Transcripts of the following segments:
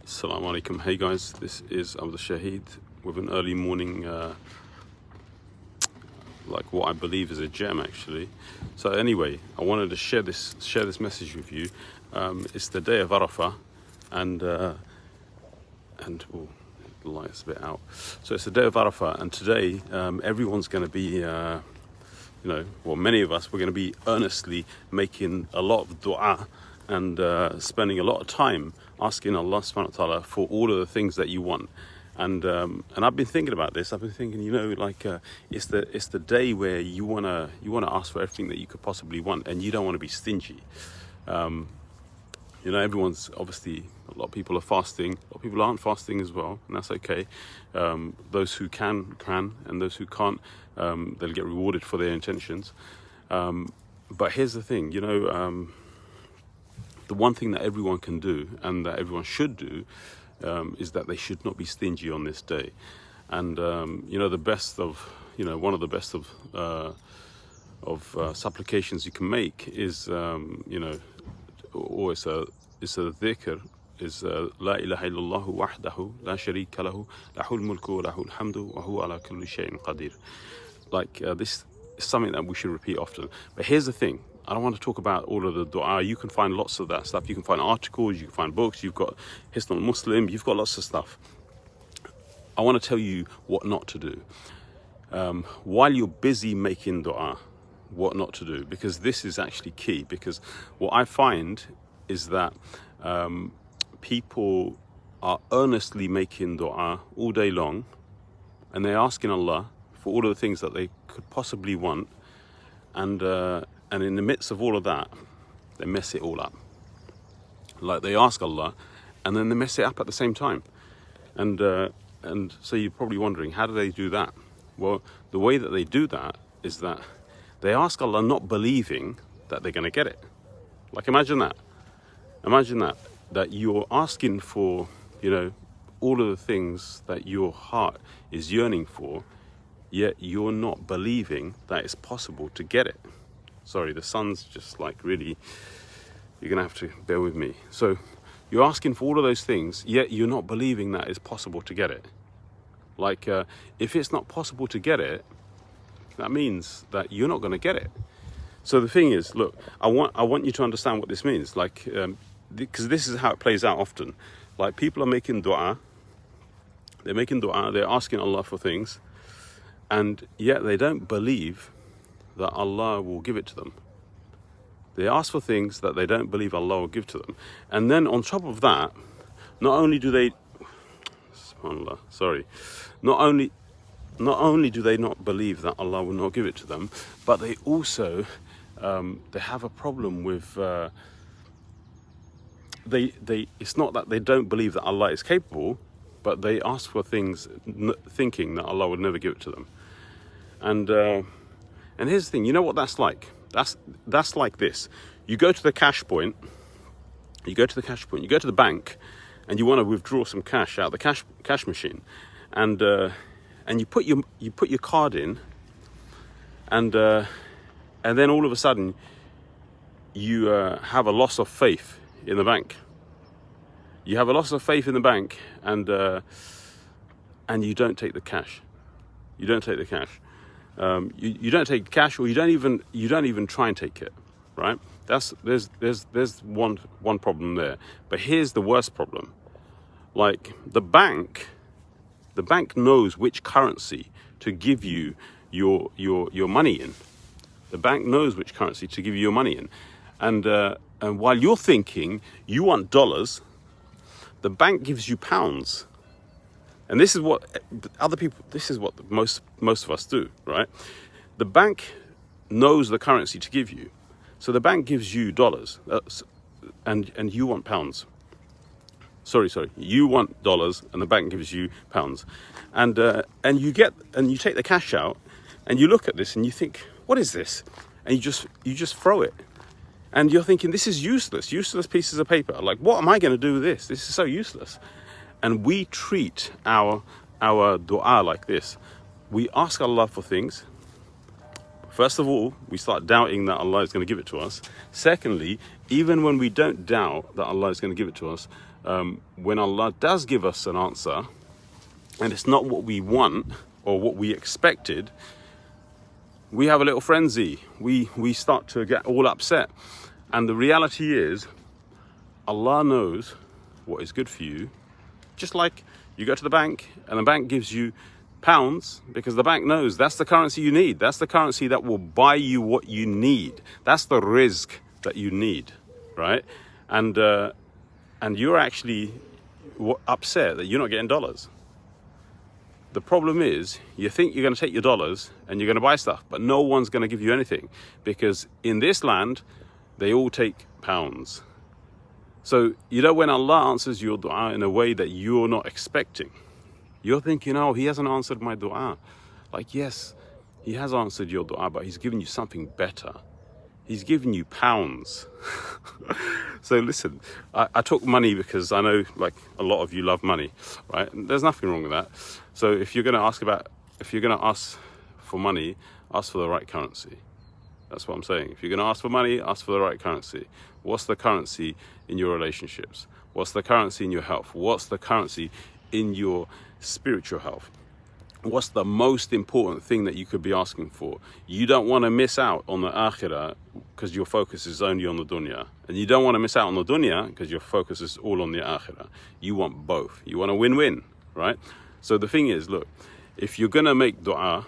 Assalamu alaikum. Hey guys, this is Abdul Shaheed with an early morning, like what I believe is a gem actually. So anyway, I wanted to share this message with you. It's the day of Arafah, and oh, the light's a bit out. So it's the day of Arafah, and today everyone's going to be, many of us, we're going to be earnestly making a lot of dua and spending a lot of time asking Allah subhanahu wa ta'ala for all of the things that you want. And I've been thinking about this. I've been thinking, it's the day where you wanna ask for everything that you could possibly want, and you don't want to be stingy. Everyone's obviously, a lot of people are fasting. A lot of people aren't fasting as well, and that's okay. Those who can, and those who can't, they'll get rewarded for their intentions. But here's the thing, the one thing that everyone can do and that everyone should do is that they should not be stingy on this day. And one of the best of supplications you can make is or it's a dhikr, is La ilaha illallah wahdahu la sharika lahu lahul mulku wa lahul hamdu wa huwa ala kulli shay'in qadir. This is something that we should repeat often. But here's the thing, I don't want to talk about all of the dua. You can find lots of that stuff. You can find articles, you can find books, you've got Hisnul Muslim, you've got lots of stuff. I want to tell you what not to do. While you're busy making dua, what not to do, because this is actually key. Because what I find is that people are earnestly making dua all day long, and they're asking Allah for all of the things that they could possibly want, and in the midst of all of that, they mess it all up. Like, they ask Allah, and then they mess it up at the same time. And so you're probably wondering, how do they do that? Well, the way that they do that is that they ask Allah not believing that they're going to get it. Like, imagine that. Imagine that you're asking for, all of the things that your heart is yearning for, yet you're not believing that it's possible to get it. Sorry, the sun's just really, you're going to have to bear with me. So you're asking for all of those things, yet you're not believing that it's possible to get it. If it's not possible to get it, that means that you're not going to get it. So the thing is, look, I want you to understand what this means. Because this is how it plays out often. Like, people are making dua. They're asking Allah for things, and yet they don't believe that Allah will give it to them. They ask for things that they don't believe Allah will give to them. And then on top of that, not only do they not believe that Allah will not give it to them, but they also they have a problem with it's not that they don't believe that Allah is capable, but they ask for things thinking that Allah would never give it to them. And here's the thing, you know what that's like? That's like this. You go to the cash point, you go to the bank, and you want to withdraw some cash out of the cash machine, and you put your card in, and then all of a sudden you have a loss of faith in the bank. You have a loss of faith in the bank, and you don't take the cash. You don't take the cash. You don't take cash, or you don't even try and take it, right? There's one problem there. But here's the worst problem. Like, the bank knows which currency to give you your money in. The bank knows which currency to give you your money in, and while you're thinking you want dollars, the bank gives you pounds. And this is what most of us do, right? The bank knows the currency to give you. So the bank gives you dollars, and you want pounds. Sorry, you want dollars, and the bank gives you pounds. And you take the cash out, and you look at this and you think, what is this? And you just throw it. And you're thinking, this is useless pieces of paper. Like, what am I going to do with this? This is so useless. And we treat our dua like this. We ask Allah for things, First of all, we start doubting that Allah is going to give it to us. Secondly, even when we don't doubt that Allah is going to give it to us, when Allah does give us an answer, and it's not what we want or what we expected, we have a little frenzy. We start to get all upset. And the reality is, Allah knows what is good for you. Just like you go to the bank and the bank gives you pounds because the bank knows that's the currency you need. That's the currency that will buy you what you need. That's the rizq that you need, right? And you're actually upset that you're not getting dollars. The problem is, you think you're going to take your dollars and you're going to buy stuff, but no one's going to give you anything because in this land, they all take pounds. So, when Allah answers your dua in a way that you're not expecting, you're thinking, oh, he hasn't answered my dua. Like, yes, he has answered your dua, but he's given you something better. He's given you pounds. So listen, I took money because I know like a lot of you love money, right? There's nothing wrong with that. So if you're going to ask for money, ask for the right currency. That's what I'm saying. If you're going to ask for money, ask for the right currency. What's the currency in your relationships? What's the currency in your health? What's the currency in your spiritual health? What's the most important thing that you could be asking for? You don't want to miss out on the akhirah because your focus is only on the dunya. And you don't want to miss out on the dunya because your focus is all on the akhirah. You want both. You want a win-win, right? So the thing is, look, if you're going to make dua,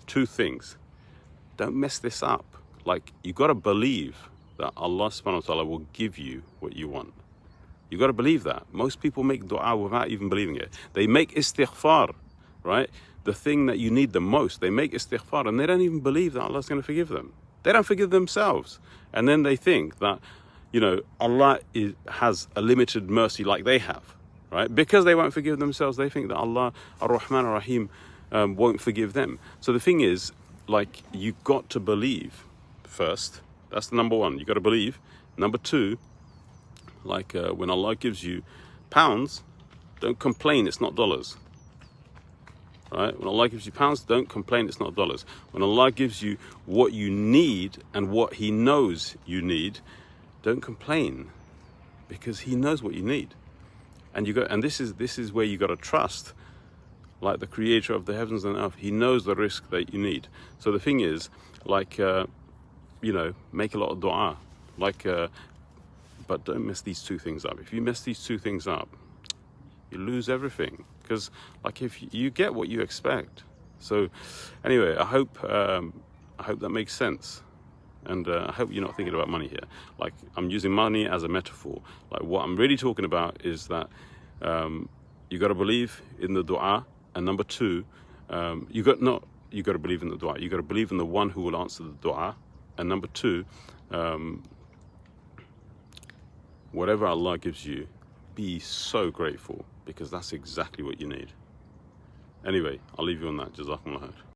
two things. Don't mess this up. Like, you got to believe that Allah subhanahu wa ta'ala will give you what you want. You got to believe that. Most people make dua without even believing it. They make istighfar, right? The thing that you need the most, they make istighfar and they don't even believe that Allah's going to forgive them. They don't forgive themselves. And then they think that, Allah has a limited mercy like they have, right? Because they won't forgive themselves, they think that Allah, Ar-Rahman Ar-Rahim, won't forgive them. So the thing is, like, you've got to believe first. That's the number one. You've got to believe. Number two, like when Allah gives you pounds, don't complain it's not dollars. Right? When Allah gives you pounds, don't complain it's not dollars. When Allah gives you what you need and what He knows you need, don't complain because He knows what you need. And this is where you got to trust, like the Creator of the heavens and earth. He knows the rizq that you need. So the thing is, like, make a lot of dua, but don't mess these two things up. If you mess these two things up, you lose everything. Because, like, if you get what you expect. So, anyway, I hope that makes sense, and I hope you're not thinking about money here. Like, I'm using money as a metaphor. Like, what I'm really talking about is that you got to believe in the dua, and number two, you got to believe in the dua. You got to believe in the one who will answer the dua, and number two, whatever Allah gives you, be so grateful because that's exactly what you need. Anyway, I'll leave you on that. Jazakumullah khair.